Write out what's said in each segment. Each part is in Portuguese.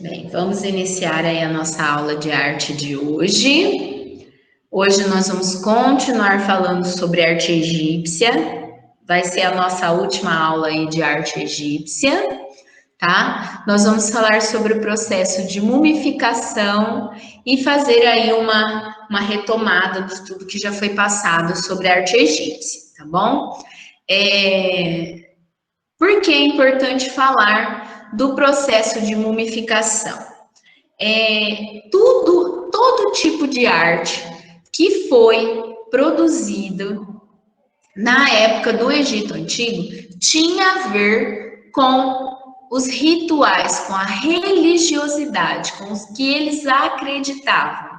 Bem, vamos iniciar aí a nossa aula de arte de hoje. Hoje nós vamos continuar falando sobre arte egípcia. Vai ser a nossa última aula aí de arte egípcia, tá? Nós vamos falar sobre o processo de mumificação e fazer aí uma retomada de tudo que já foi passado sobre a arte egípcia, tá bom? Por que é importante falar do processo de mumificação? Todo tipo de arte que foi produzido na época do Egito Antigo tinha a ver com os rituais, com a religiosidade, com os que eles acreditavam.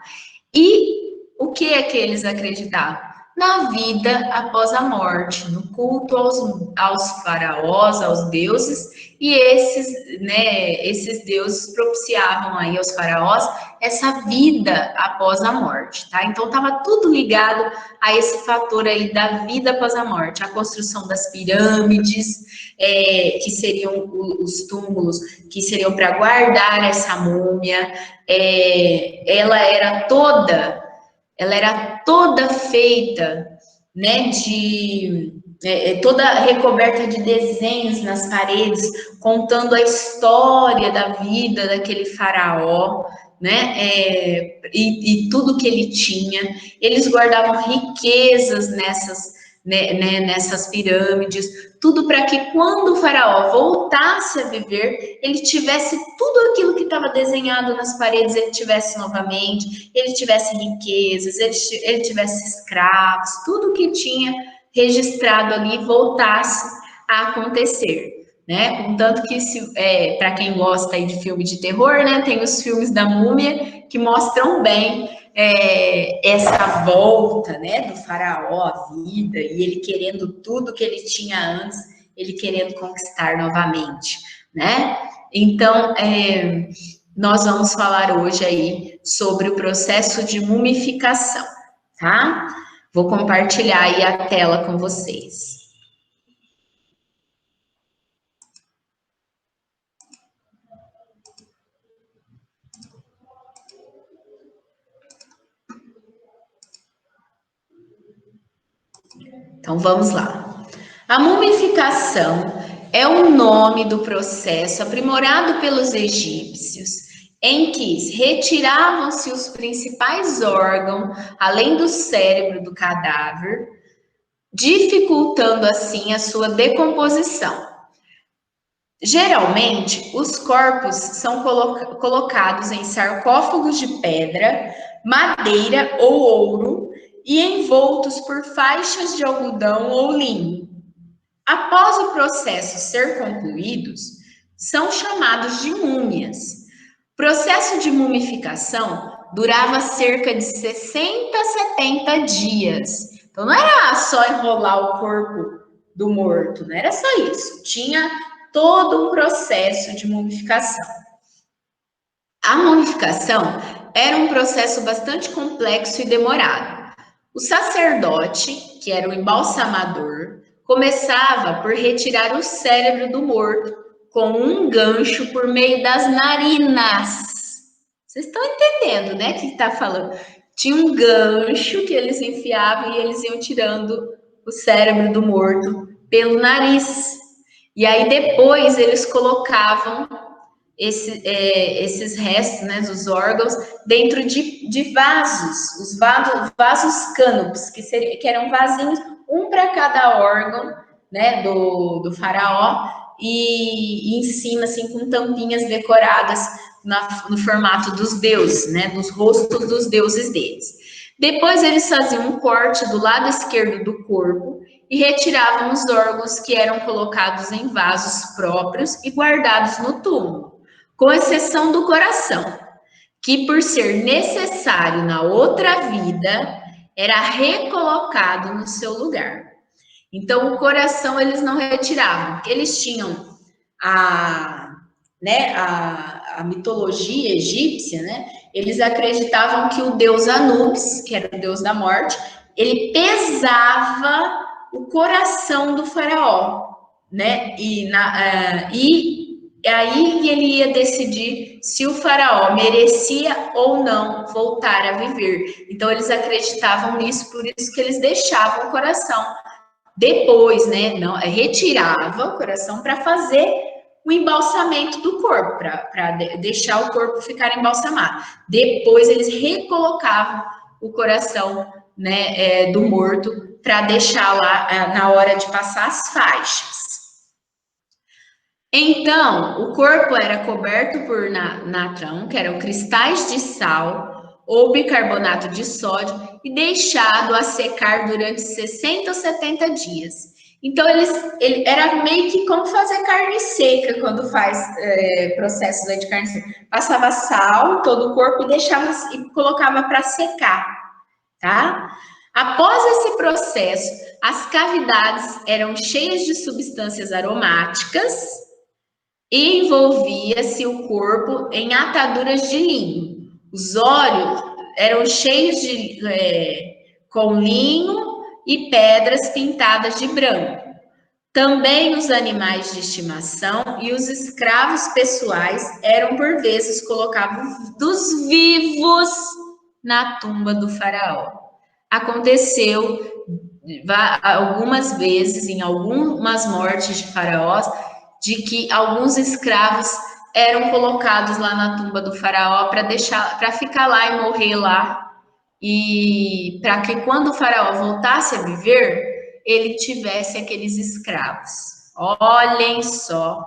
E o que é que eles acreditavam? Na vida após a morte, no culto aos faraós, aos deuses, e esses deuses propiciavam aí aos faraós essa vida após a morte, tá? Então estava tudo ligado a esse fator aí da vida após a morte, a construção das pirâmides, que seriam os túmulos que seriam para guardar essa múmia. Ela era toda feita, né, toda recoberta de desenhos nas paredes, contando a história da vida daquele faraó, né, e tudo que ele tinha. Eles guardavam riquezas nessas pirâmides, tudo para que quando o faraó voltasse a viver, ele tivesse tudo aquilo que estava desenhado nas paredes, ele tivesse novamente, ele tivesse riquezas, ele tivesse escravos, tudo que tinha registrado ali voltasse a acontecer. Né? Contanto que, para quem gosta aí de filme de terror, né, tem os filmes da múmia que mostram bem essa volta, né, do faraó à vida, e ele querendo tudo que ele tinha antes, ele querendo conquistar novamente, né? Então, nós vamos falar hoje aí sobre o processo de mumificação, tá? Vou compartilhar aí a tela com vocês. Então, vamos lá. A mumificação é o nome do processo aprimorado pelos egípcios, em que retiravam-se os principais órgãos, além do cérebro do cadáver, dificultando assim a sua decomposição. Geralmente, os corpos são colocados em sarcófagos de pedra, madeira ou ouro e envoltos por faixas de algodão ou linho. Após o processo ser concluído, são chamados de múmias. O processo de mumificação durava cerca de 60 a 70 dias. Então, não era só enrolar o corpo do morto, não era só isso. Tinha todo um processo de mumificação. A mumificação era um processo bastante complexo e demorado. O sacerdote, que era o embalsamador, começava por retirar o cérebro do morto com um gancho por meio das narinas. Vocês estão entendendo, né, o que está falando? Tinha um gancho que eles enfiavam e eles iam tirando o cérebro do morto pelo nariz. E aí depois eles colocavam esses restos, né, dos órgãos, dentro de vasos, os vasos cânopes, que eram vasinhos, um para cada órgão, né, do faraó, e em cima, assim, com tampinhas decoradas no formato dos deuses, né, dos rostos dos deuses deles. Depois eles faziam um corte do lado esquerdo do corpo e retiravam os órgãos que eram colocados em vasos próprios e guardados no túmulo, com exceção do coração, que por ser necessário na outra vida, era recolocado no seu lugar. Então, o coração eles não retiravam, porque eles tinham a mitologia egípcia, né? Eles acreditavam que o deus Anubis, que era o deus da morte, ele pesava o coração do faraó. né? E aí ele ia decidir se o faraó merecia ou não voltar a viver. Então eles acreditavam nisso, por isso que eles deixavam o coração. Depois, né, não, retirava o coração para fazer o embalsamento do corpo, para deixar o corpo ficar embalsamado. Depois eles recolocavam o coração, né, do morto para deixar lá na hora de passar as faixas. Então, o corpo era coberto por natrão, que eram cristais de sal ou bicarbonato de sódio, e deixado a secar durante 60 ou 70 dias. Então, ele era meio que como fazer carne seca quando faz processo de carne seca. Passava sal todo o corpo e deixava e colocava para secar, tá? Após esse processo, as cavidades eram cheias de substâncias aromáticas e envolvia-se o corpo em ataduras de linho. Os olhos eram cheios com linho e pedras pintadas de branco. Também os animais de estimação e os escravos pessoais eram por vezes colocados dos vivos na tumba do faraó. Aconteceu algumas vezes, em algumas mortes de faraós, de que alguns escravos eram colocados lá na tumba do faraó para ficar lá e morrer lá, e para que quando o faraó voltasse a viver, ele tivesse aqueles escravos. Olhem só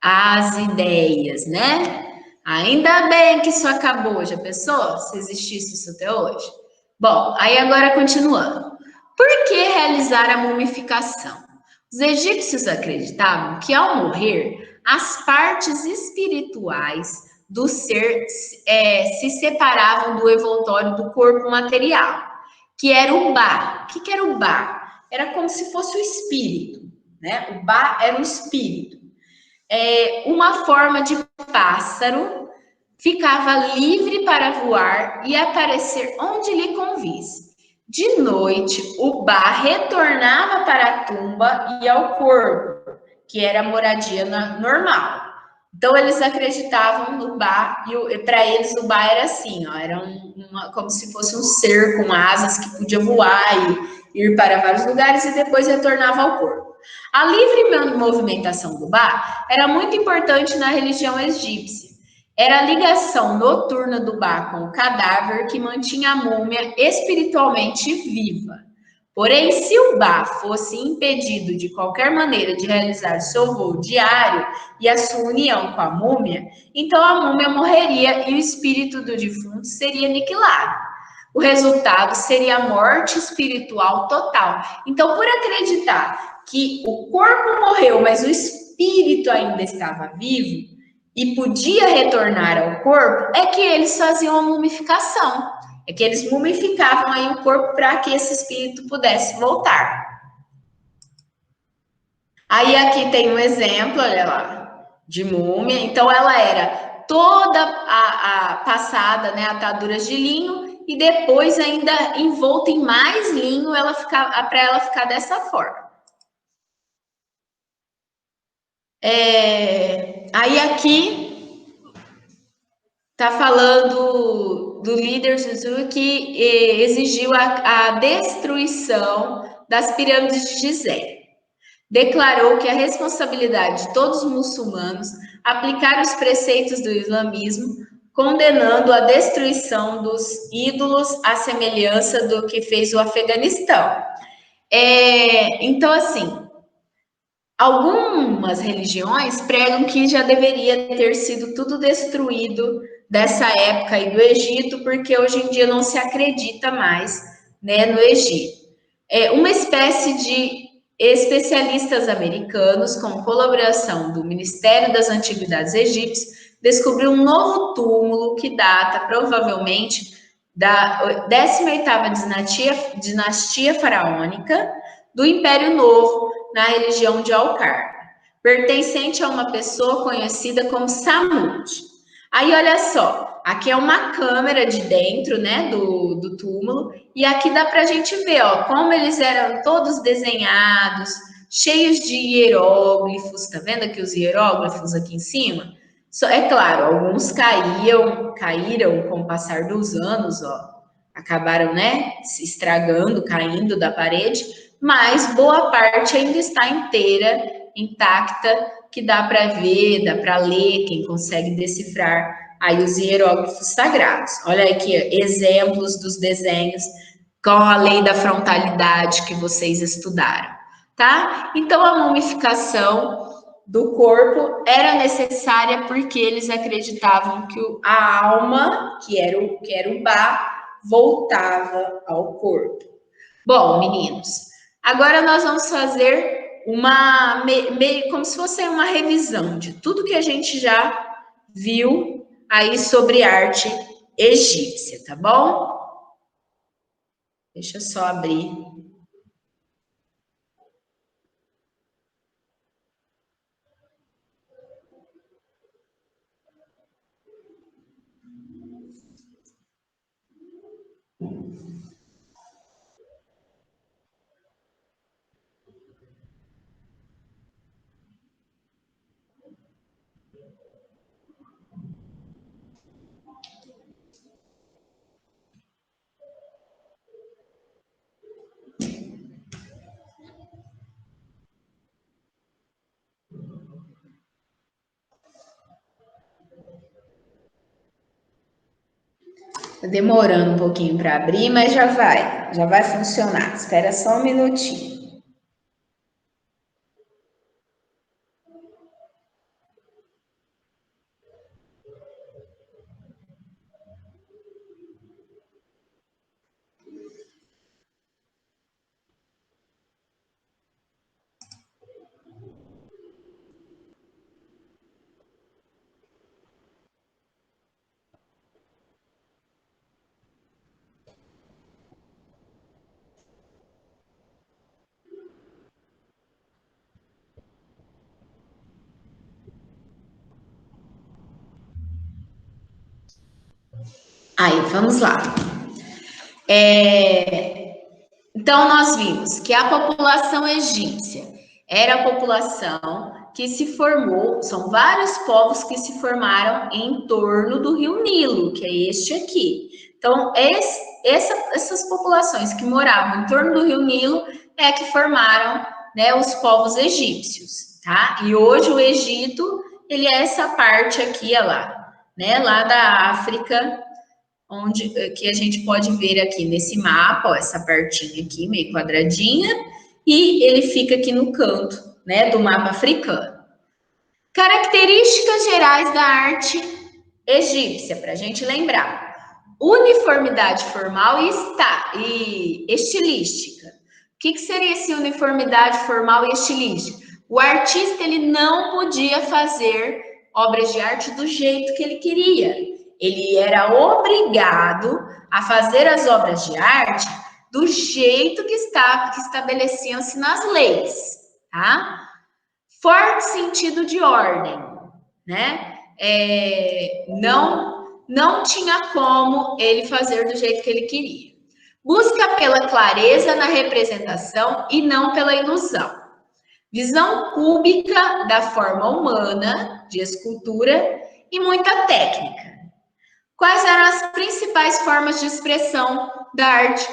as ideias, né? Ainda bem que isso acabou, já pensou? Se existisse isso até hoje. Bom, aí agora continuando. Por que realizar a mumificação? Os egípcios acreditavam que ao morrer, as partes espirituais do ser se separavam do envoltório do corpo material, que era o Ba. O que era o Ba? Era como se fosse o espírito, né? O Ba era o espírito. Uma forma de pássaro ficava livre para voar e aparecer onde lhe convisse. De noite, o Ba retornava para a tumba e ao corpo, que era a moradia normal. Então, eles acreditavam no Ba, e para eles o Ba era assim, ó, era como se fosse um ser com asas que podia voar e ir para vários lugares e depois retornava ao corpo. A livre movimentação do Ba era muito importante na religião egípcia. Era a ligação noturna do Ba com o cadáver que mantinha a múmia espiritualmente viva. Porém, se o Ba fosse impedido de qualquer maneira de realizar seu voo diário e a sua união com a múmia, então a múmia morreria e o espírito do defunto seria aniquilado. O resultado seria a morte espiritual total. Então, por acreditar que o corpo morreu, mas o espírito ainda estava vivo, e podia retornar ao corpo, é que eles faziam a mumificação. É que eles mumificavam aí o corpo para que esse espírito pudesse voltar. Aí aqui tem um exemplo, olha lá, de múmia. Então ela era toda a passada, né, ataduras de linho, e depois ainda envolta em mais linho para ela ficar dessa forma. Aí aqui tá falando do líder Zuzu que exigiu a destruição das pirâmides de Gizé. Declarou que a responsabilidade de todos os muçulmanos aplicar os preceitos do islamismo, condenando a destruição dos ídolos à semelhança do que fez o Afeganistão. Então, assim, algumas religiões pregam que já deveria ter sido tudo destruído dessa época aí do Egito, porque hoje em dia não se acredita mais, né, no Egito. Uma espécie de especialistas americanos, com colaboração do Ministério das Antiguidades Egípcias, descobriu um novo túmulo que data provavelmente da 18ª dinastia faraônica do Império Novo, na religião de Alcar, pertencente a uma pessoa conhecida como Samut. Aí, olha só, aqui é uma câmera de dentro, né, do túmulo, e aqui dá para a gente ver, ó, como eles eram todos desenhados, cheios de hieróglifos, tá vendo aqui os hieróglifos aqui em cima? É claro, alguns caíram com o passar dos anos, ó, acabaram, né, se estragando, caindo da parede, mas boa parte ainda está inteira, intacta, que dá para ver, dá para ler, quem consegue decifrar aí os hieróglifos sagrados. Olha aqui, exemplos dos desenhos com a lei da frontalidade que vocês estudaram, tá? Então, a mumificação do corpo era necessária porque eles acreditavam que a alma, que era o Ba, voltava ao corpo. Bom, meninos, agora nós vamos fazer meio como se fosse uma revisão de tudo que a gente já viu aí sobre arte egípcia, tá bom? Deixa eu só abrir. Tá demorando um pouquinho para abrir, mas já vai funcionar. Espera só um minutinho. Aí, vamos lá. Então, nós vimos que a população egípcia era a população que se formou, são vários povos que se formaram em torno do rio Nilo, que é este aqui. Então, essas populações que moravam em torno do rio Nilo é que formaram, né, os povos egípcios, tá? E hoje o Egito, ele é essa parte aqui, olha lá, né, lá da África, onde que a gente pode ver aqui nesse mapa, ó, essa partinha aqui, meio quadradinha, e ele fica aqui no canto, né, do mapa africano. Características gerais da arte egípcia, para a gente lembrar. Uniformidade formal e estilística. O que seria essa uniformidade formal e estilística? O artista ele não podia fazer obras de arte do jeito que ele queria. Ele era obrigado a fazer as obras de arte do jeito que estabeleciam-se nas leis, tá? Forte sentido de ordem, né? Não tinha como ele fazer do jeito que ele queria. Busca pela clareza na representação e não pela ilusão. Visão cúbica da forma humana, de escultura, e muita técnica. Quais eram as principais formas de expressão da arte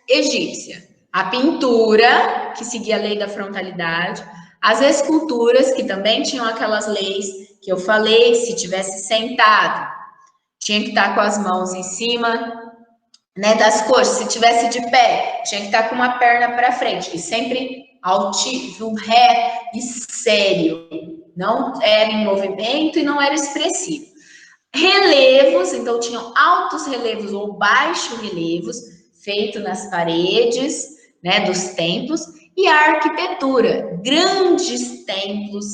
egípcia? A pintura, que seguia a lei da frontalidade, as esculturas, que também tinham aquelas leis que eu falei, se tivesse sentado, tinha que estar com as mãos em cima, né, das coxas, se tivesse de pé, tinha que estar com uma perna para frente, e sempre altivo, ré e sério, não era em movimento e não era expressivo. Relevos, então tinham altos relevos ou baixos relevos feitos nas paredes, né, dos templos, e a arquitetura, grandes templos,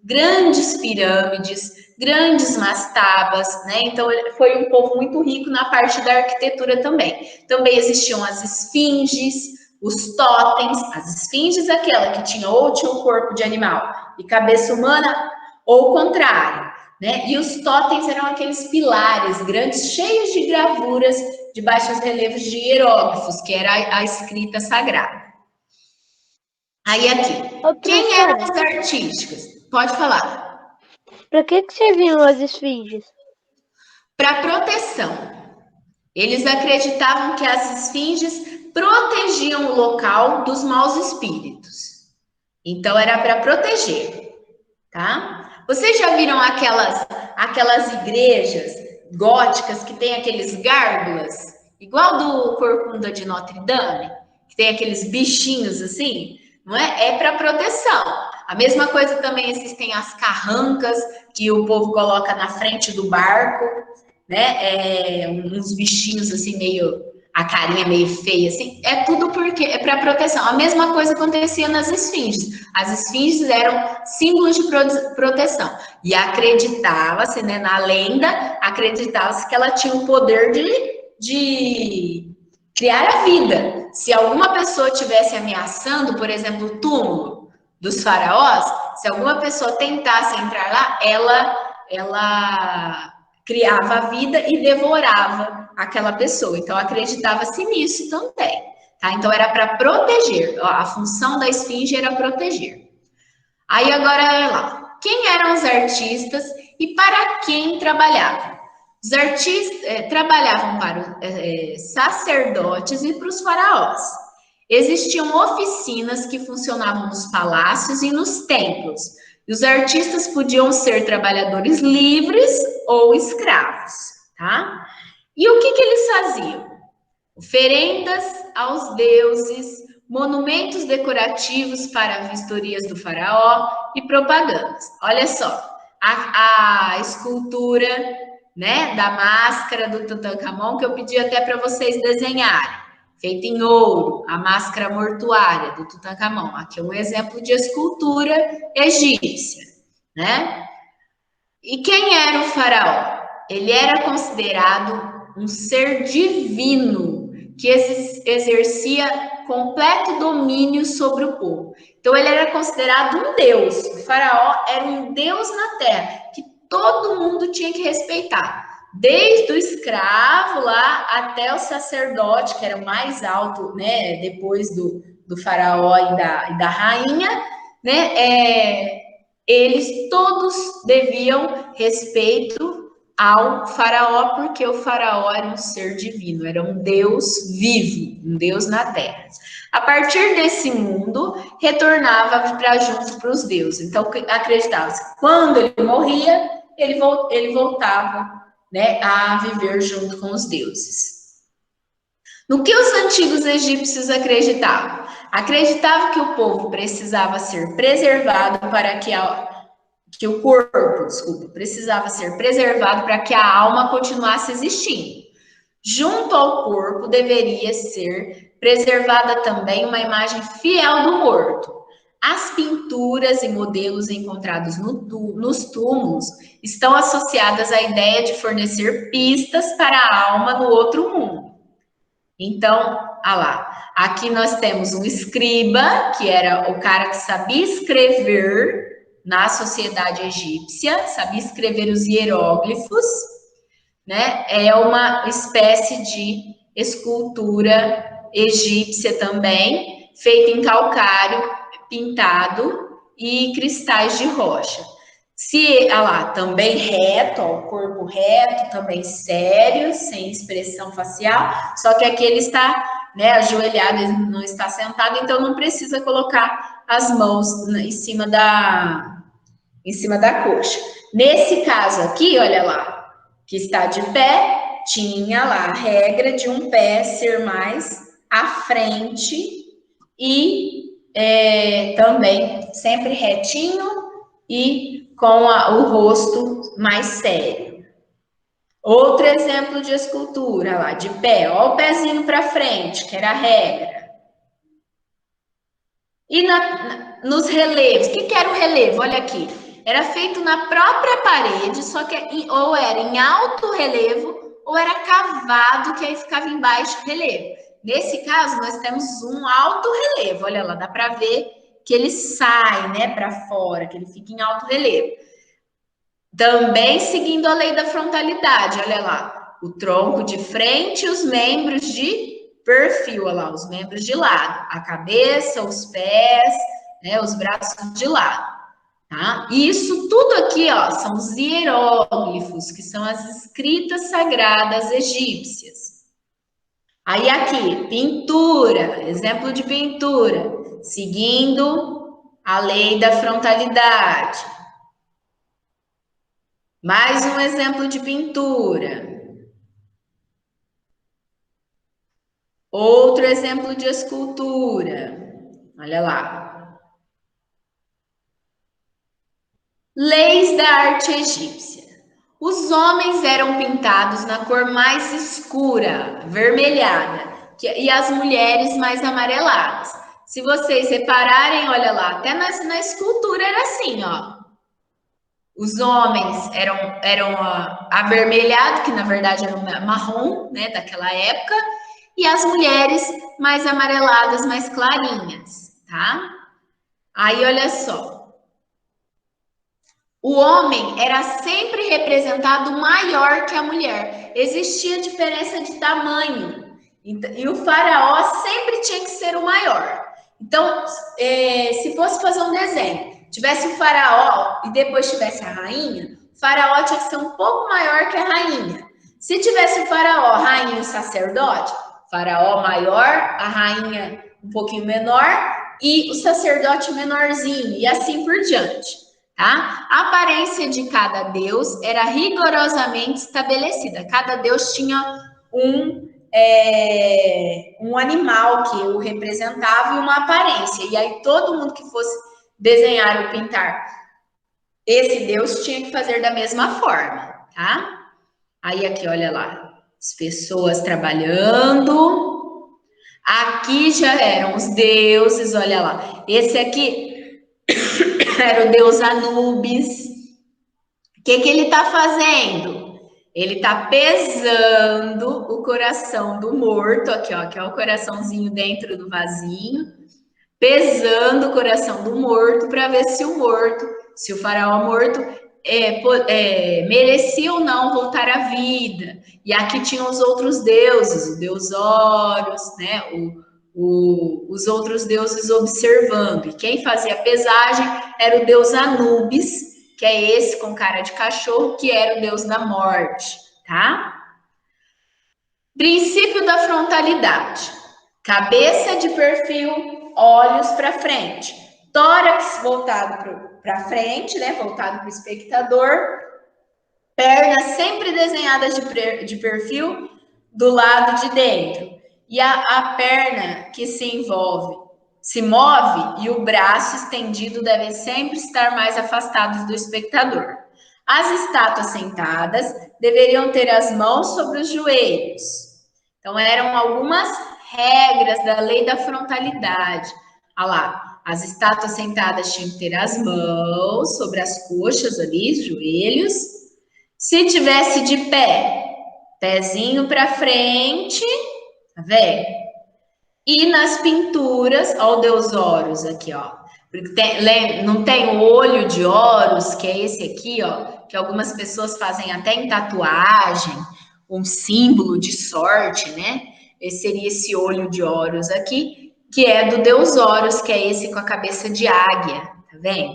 grandes pirâmides, grandes mastabas, né? Então foi um povo muito rico na parte da arquitetura também. Também existiam as esfinges, os totens, as esfinges aquela que tinha o corpo de animal e cabeça humana, ou o contrário, né? E os totens eram aqueles pilares grandes, cheios de gravuras de baixos relevos de hieróglifos, que era a escrita sagrada. Aí aqui, Ô, quem eram professora, os artísticos? Pode falar. pra que serviam as esfinges? Para proteção. Eles acreditavam que as esfinges protegiam o local dos maus espíritos. Então era para proteger, tá? Vocês já viram aquelas igrejas góticas que tem aqueles gárgulas, igual do Corcunda de Notre Dame, que tem aqueles bichinhos assim, não é? É para proteção. A mesma coisa também existem as carrancas que o povo coloca na frente do barco, né? Uns bichinhos assim meio a carinha meio feia assim, é tudo porque é para proteção. A mesma coisa acontecia nas esfinges. As esfinges eram símbolos de proteção. E acreditava-se, né, na lenda, acreditava-se que ela tinha o poder de criar a vida. Se alguma pessoa estivesse ameaçando, por exemplo, o túmulo dos faraós, se alguma pessoa tentasse entrar lá, ela criava a vida e devorava aquela pessoa. Então acreditava-se nisso também. Tá? Então era para proteger. A função da esfinge era proteger. Aí agora olha lá. Quem eram os artistas e para quem trabalhavam? Os artistas trabalhavam para sacerdotes e para os faraós. Existiam oficinas que funcionavam nos palácios e nos templos. E os artistas podiam ser trabalhadores livres ou escravos, tá? E o que eles faziam? Oferendas aos deuses, monumentos decorativos para vistorias do faraó e propagandas. Olha só, a escultura, né, da máscara do Tutankhamon que eu pedi até para vocês desenharem, feita em ouro, a máscara mortuária do Tutankhamon. Aqui é um exemplo de escultura egípcia, né? E quem era o faraó? Ele era considerado um ser divino que exercia completo domínio sobre o povo. Então ele era considerado um deus. O faraó era um deus na terra que todo mundo tinha que respeitar. Desde o escravo lá até o sacerdote, que era o mais alto, né? Depois do faraó e da rainha, né? Eles todos deviam respeito ao faraó, porque o faraó era um ser divino, era um Deus vivo, um Deus na terra. A partir desse mundo, retornava para junto para os deuses. Então, acreditava-se que quando ele morria, ele voltava, né, a viver junto com os deuses. No que os antigos egípcios acreditavam? Acreditavam que o povo precisava ser preservado para que o corpo, desculpa, precisava ser preservado para que a alma continuasse existindo. Junto ao corpo deveria ser preservada também uma imagem fiel do morto. As pinturas e modelos encontrados nos túmulos estão associadas à ideia de fornecer pistas para a alma no outro mundo. Então, ah lá, aqui nós temos um escriba, que era o cara que sabia escrever na sociedade egípcia, sabia escrever os hieróglifos, né? É uma espécie de escultura egípcia também, feita em calcário, pintado e cristais de rocha. Se, ah lá, também reto, ó, o corpo reto, também sério, sem expressão facial, só que aqui ele está, né, ajoelhado, ele não está sentado, então não precisa colocar as mãos em cima da coxa. Nesse caso aqui, olha lá, que está de pé, tinha lá a regra de um pé ser mais à frente e também sempre retinho e com o rosto mais sério. Outro exemplo de escultura lá, de pé, ó o pezinho para frente, que era a regra. E nos relevos, o que era o relevo? Olha aqui, era feito na própria parede, só que ou era em alto relevo, ou era cavado, que aí ficava embaixo relevo. Nesse caso, nós temos um alto relevo, olha lá, dá para ver que ele sai, né, para fora, que ele fica em alto relevo. Também seguindo a lei da frontalidade, olha lá, o tronco de frente e os membros de perfil, olha lá, os membros de lado, a cabeça, os pés, né, os braços de lado, tá? E isso tudo aqui, ó, são os hieróglifos, que são as escritas sagradas egípcias. Aí aqui, pintura, exemplo de pintura, seguindo a lei da frontalidade. Mais um exemplo de pintura. Outro exemplo de escultura. Olha lá. Leis da arte egípcia. Os homens eram pintados na cor mais escura, avermelhada, e as mulheres mais amareladas. Se vocês repararem, olha lá, até na escultura era assim, ó. Os homens eram avermelhados, que na verdade era marrom, né, daquela época, e as mulheres mais amareladas, mais clarinhas, tá? Aí, olha só. O homem era sempre representado maior que a mulher. Existia diferença de tamanho. E o faraó sempre tinha que ser o maior. Então, se fosse fazer um desenho, tivesse o faraó e depois tivesse a rainha, o faraó tinha que ser um pouco maior que a rainha. Se tivesse o faraó, a rainha e o sacerdote, faraó maior, a rainha um pouquinho menor e o sacerdote menorzinho, e assim por diante. Tá? A aparência de cada deus era rigorosamente estabelecida. Cada deus tinha um animal que o representava e uma aparência. E aí todo mundo que fosse desenhar ou pintar esse deus tinha que fazer da mesma forma, tá? Aí aqui, olha lá, as pessoas trabalhando. Aqui já eram os deuses, olha lá. Esse aqui era o deus Anubis. O que ele está fazendo? Ele está pesando o coração do morto, aqui, ó, que é o coraçãozinho dentro do vasinho, pesando o coração do morto para ver se o morto, se o faraó morto merecia ou não voltar à vida. E aqui tinham os outros deuses, o deus Horus, né? Os outros deuses observando. E quem fazia a pesagem era o deus Anubis, que é esse com cara de cachorro, que era o deus da morte, tá? Princípio da frontalidade. Cabeça de perfil, olhos para frente. Tórax voltado para frente, né? Voltado para o espectador. Pernas sempre desenhadas de perfil do lado de dentro. E a perna que se move e o braço estendido devem sempre estar mais afastados do espectador. As estátuas sentadas deveriam ter as mãos sobre os joelhos. Então, eram algumas regras da lei da frontalidade. Olha lá, as estátuas sentadas tinham que ter as mãos sobre as coxas ali, os joelhos. Se tivesse de pé, pezinho para frente, tá vendo? E nas pinturas, ó, o deus Horus aqui, ó. Porque não tem o olho de Horus, que é esse aqui, ó, que algumas pessoas fazem até em tatuagem, um símbolo de sorte, né? Esse seria esse olho de Horus aqui, que é do deus Horus, que é esse com a cabeça de águia, tá vendo?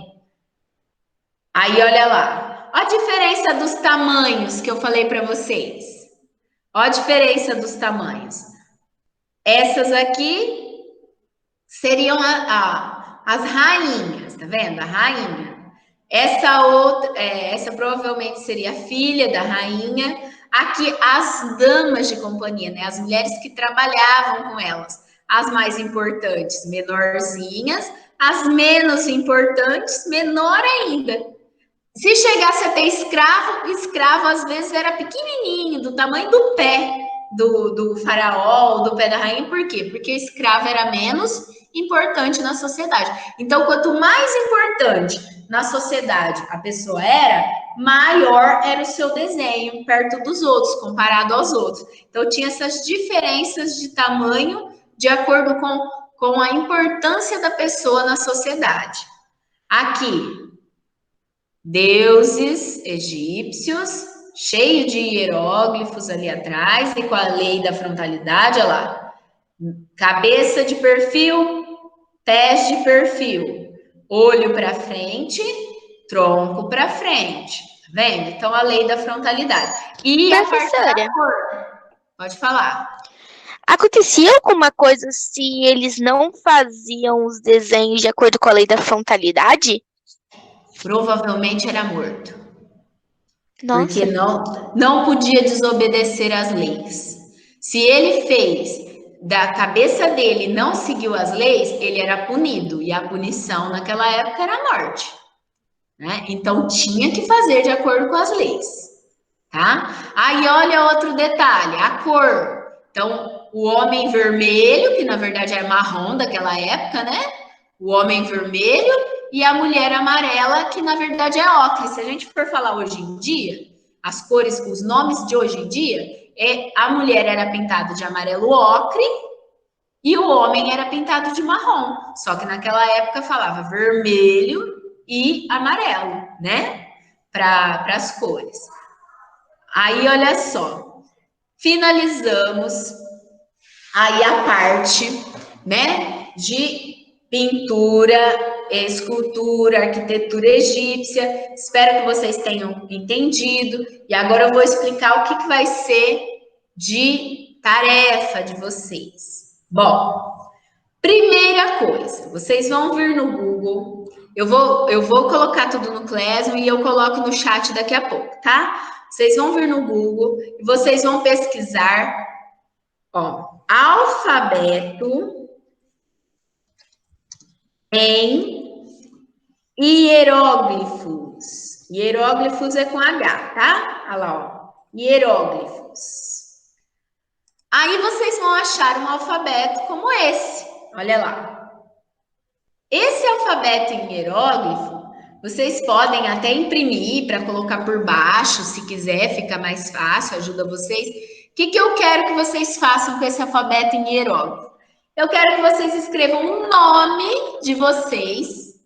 Aí, olha lá. Olha a diferença dos tamanhos que eu falei para vocês. Olha a diferença dos tamanhos. Essas aqui seriam as rainhas, tá vendo? A rainha. Essa outra, essa provavelmente seria a filha da rainha. Aqui, as damas de companhia, né? As mulheres que trabalhavam com elas. As mais importantes, menorzinhas. As menos importantes, menor ainda. Se chegasse a ter escravo, o escravo às vezes era pequenininho, do tamanho do pé do faraó ou do pé da rainha. Por quê? Porque escravo era menos importante na sociedade. Então, quanto mais importante na sociedade a pessoa era, maior era o seu desenho perto dos outros, comparado aos outros. Então, tinha essas diferenças de tamanho de acordo com a importância da pessoa na sociedade. Aqui, deuses egípcios, cheio de hieróglifos ali atrás, e com a lei da frontalidade, olha lá. Cabeça de perfil, pés de perfil. Olho para frente, tronco para frente. Tá vendo? Então, a lei da frontalidade. E a parte da cor. Pode falar. Acontecia alguma coisa se eles não faziam os desenhos de acordo com a lei da frontalidade? Provavelmente era morto. Nossa. Porque não podia desobedecer às leis. Se ele fez da cabeça dele, não seguiu as leis, ele era punido. E a punição naquela época era a morte. Né? Então tinha que fazer de acordo com as leis. Tá? Aí olha outro detalhe, a cor. Então, o homem vermelho, que na verdade era marrom daquela época, né? O homem vermelho e a mulher amarela, que na verdade é ocre. Se a gente for falar hoje em dia, as cores, os nomes de hoje em dia, a mulher era pintada de amarelo ocre e o homem era pintado de marrom. Só que naquela época falava vermelho e amarelo, né? Para as cores. Aí, olha só, finalizamos aí a parte, né, de pintura, escultura, arquitetura egípcia. Espero que vocês tenham entendido. E agora eu vou explicar o que vai ser de tarefa de vocês. Bom, primeira coisa, vocês vão vir no Google. Eu vou colocar tudo no Classroom e eu coloco no chat daqui a pouco, tá? Vocês vão vir no Google e vocês vão pesquisar, ó, alfabeto em hieróglifos. Hieróglifos é com H, tá? Olha lá, ó. Hieróglifos. Aí vocês vão achar um alfabeto como esse. Olha lá. Esse alfabeto em hieróglifo, vocês podem até imprimir para colocar por baixo, se quiser, fica mais fácil, ajuda vocês. O que eu quero que vocês façam com esse alfabeto em hieróglifo? Eu quero que vocês escrevam o nome de vocês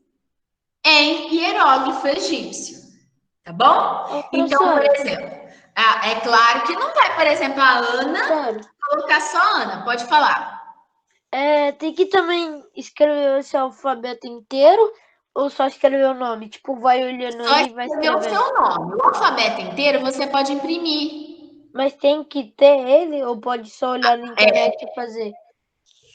em hieróglifo egípcio, tá bom? Então, por exemplo, é claro que não vai, por exemplo, a Ana colocar só Ana, pode falar. Tem que também escrever esse alfabeto inteiro ou só escrever o nome? Tipo, vai olhando só ali e vai escrevendo. O seu nome. O alfabeto inteiro você pode imprimir. Mas tem que ter ele ou pode só olhar na internet e fazer?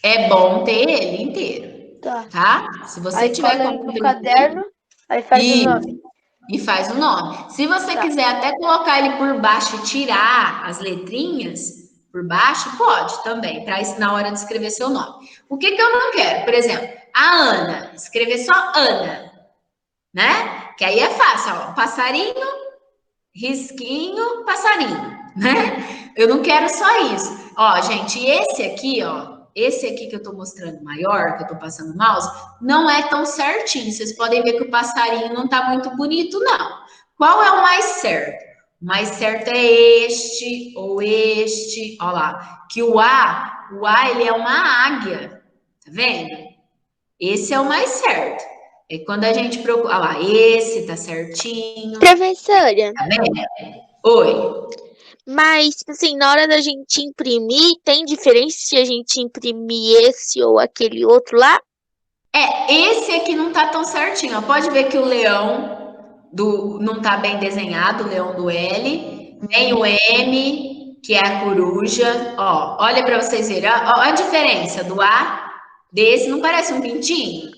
É bom ter ele inteiro. Tá? Se você aí tiver cola no caderno, aí faz o nome. E faz o nome. Se você quiser até colocar ele por baixo e tirar as letrinhas por baixo, pode também, para isso na hora de escrever seu nome. O que eu não quero? Por exemplo, a Ana, escrever só Ana, né? Que aí é fácil, ó, passarinho, risquinho, passarinho, né? Eu não quero só isso. Ó, gente, esse aqui, ó, esse aqui que eu tô mostrando maior, que eu tô passando o mouse, não é tão certinho. Vocês podem ver que o passarinho não tá muito bonito, não. Qual é o mais certo? O mais certo é este ou este. Ó lá, que o A ele é uma águia. Tá vendo? Esse é o mais certo. É quando a gente procura. Olha lá, esse tá certinho. Professora. Tá vendo? Oi. Mas, assim, na hora da gente imprimir, tem diferença se a gente imprimir esse ou aquele outro lá? Esse aqui não tá tão certinho. Ó. Pode ver que o leão não tá bem desenhado, o leão do L. Nem o M, que é a coruja. Ó, olha para vocês verem. Ó, a diferença do A desse. Não parece um pintinho?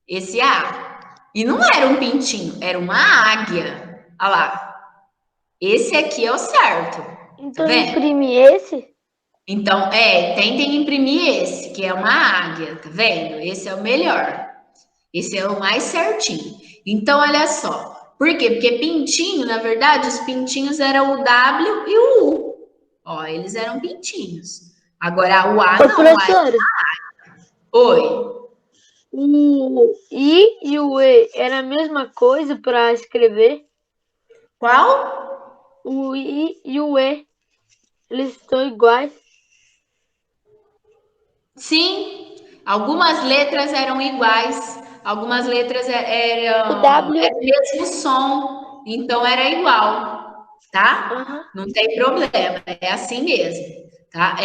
Esse A. E não era um pintinho, era uma águia. Olha lá. Esse aqui é o certo. Então, imprime esse? Então, tentem imprimir esse, que é uma águia, tá vendo? Esse é o melhor. Esse é o mais certinho. Então, olha só. Por quê? Porque pintinho, na verdade, os pintinhos eram o W e o U. Ó, eles eram pintinhos. Agora, o A não. Professora. Oi. O I e o E era a mesma coisa para escrever? Qual? O I e o E, eles estão iguais? Sim, algumas letras eram iguais, algumas letras eram o W... era o mesmo som, então era igual, tá? Uhum. Não tem problema, é assim mesmo, tá?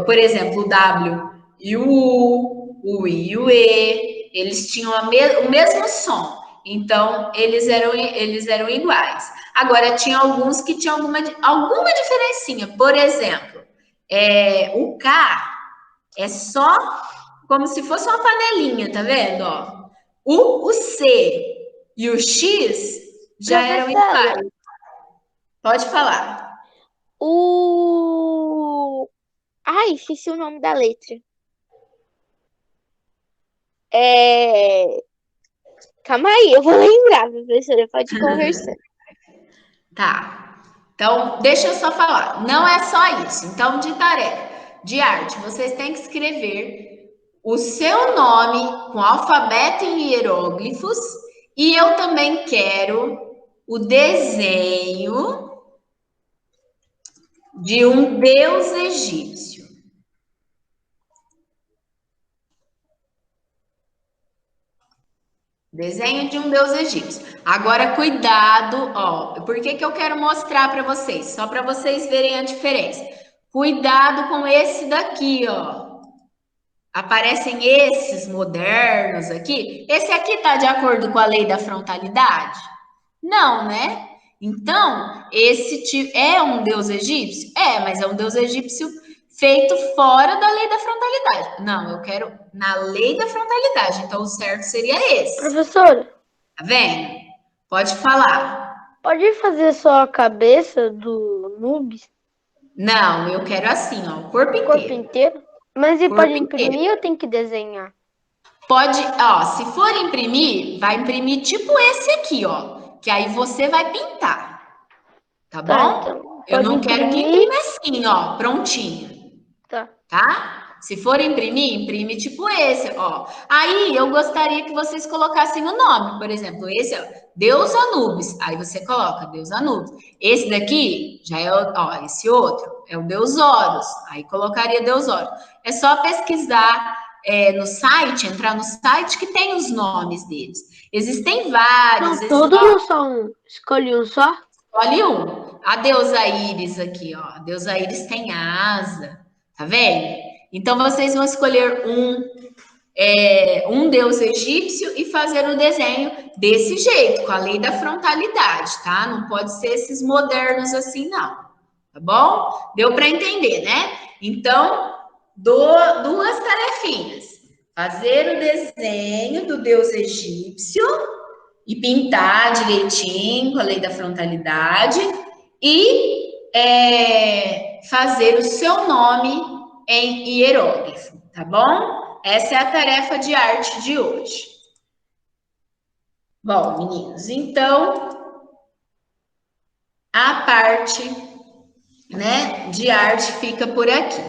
Por exemplo, o W e o I e o E, eles tinham o mesmo som. Então, eles eram iguais. Agora, tinha alguns que tinham alguma diferencinha. Por exemplo, o K é só como se fosse uma panelinha, tá vendo? Ó, o C e o X já eram Professora, iguais. Pode falar. Ai, esqueci o nome da letra. É... Calma aí, eu vou lembrar, professora. Pode conversar. Tá. Então, deixa eu só falar. Não é só isso. Então, de tarefa, de arte, vocês têm que escrever o seu nome com alfabeto em hieróglifos e eu também quero o desenho de um deus egípcio. Desenho de um deus egípcio. Agora, cuidado, ó. Por que eu quero mostrar para vocês? Só para vocês verem a diferença. Cuidado com esse daqui, ó. Aparecem esses modernos aqui. Esse aqui tá de acordo com a lei da frontalidade? Não, né? Então, esse é um deus egípcio? É, mas é um deus egípcio feito fora da lei da frontalidade. Não, eu quero na lei da frontalidade. Então, o certo seria esse. professora, Tá vendo? Pode falar. pode fazer só a cabeça do Nubes, Não, eu quero assim, ó, o corpo o corpo inteiro. inteiro? Mas ele pode Corpo inteiro. imprimir ou tem que desenhar? Pode, ó, se for imprimir, vai imprimir tipo esse aqui, ó, que aí você vai pintar, tá Tá, bom? então, Eu pode não quero que imprimir. imprima assim, ó, prontinho, Tá. tá? Se for imprimir, imprime tipo esse, ó. Aí eu gostaria que vocês colocassem o nome, por exemplo, esse é Deus Anubis. Aí você coloca Deus Anubis. Esse daqui já é, ó, esse outro é o Deus Horus. Aí colocaria Deus Horus. É só pesquisar no site, entrar no site que tem os nomes deles. Existem vários. São todos ou só um? Escolhi um só? Escolhe um. A deusa Íris aqui, ó. A deusa Íris tem asa. Tá vendo? Então, vocês vão escolher um deus egípcio e fazer o desenho desse jeito, com a lei da frontalidade, tá? Não pode ser esses modernos assim, não. Tá bom? Deu para entender, né? Então, duas tarefinhas. Fazer o desenho do deus egípcio e pintar direitinho com a lei da frontalidade e fazer o seu nome em hieróglifo, tá bom? Essa é a tarefa de arte de hoje. Bom, meninos, então a parte, né, de arte fica por aqui.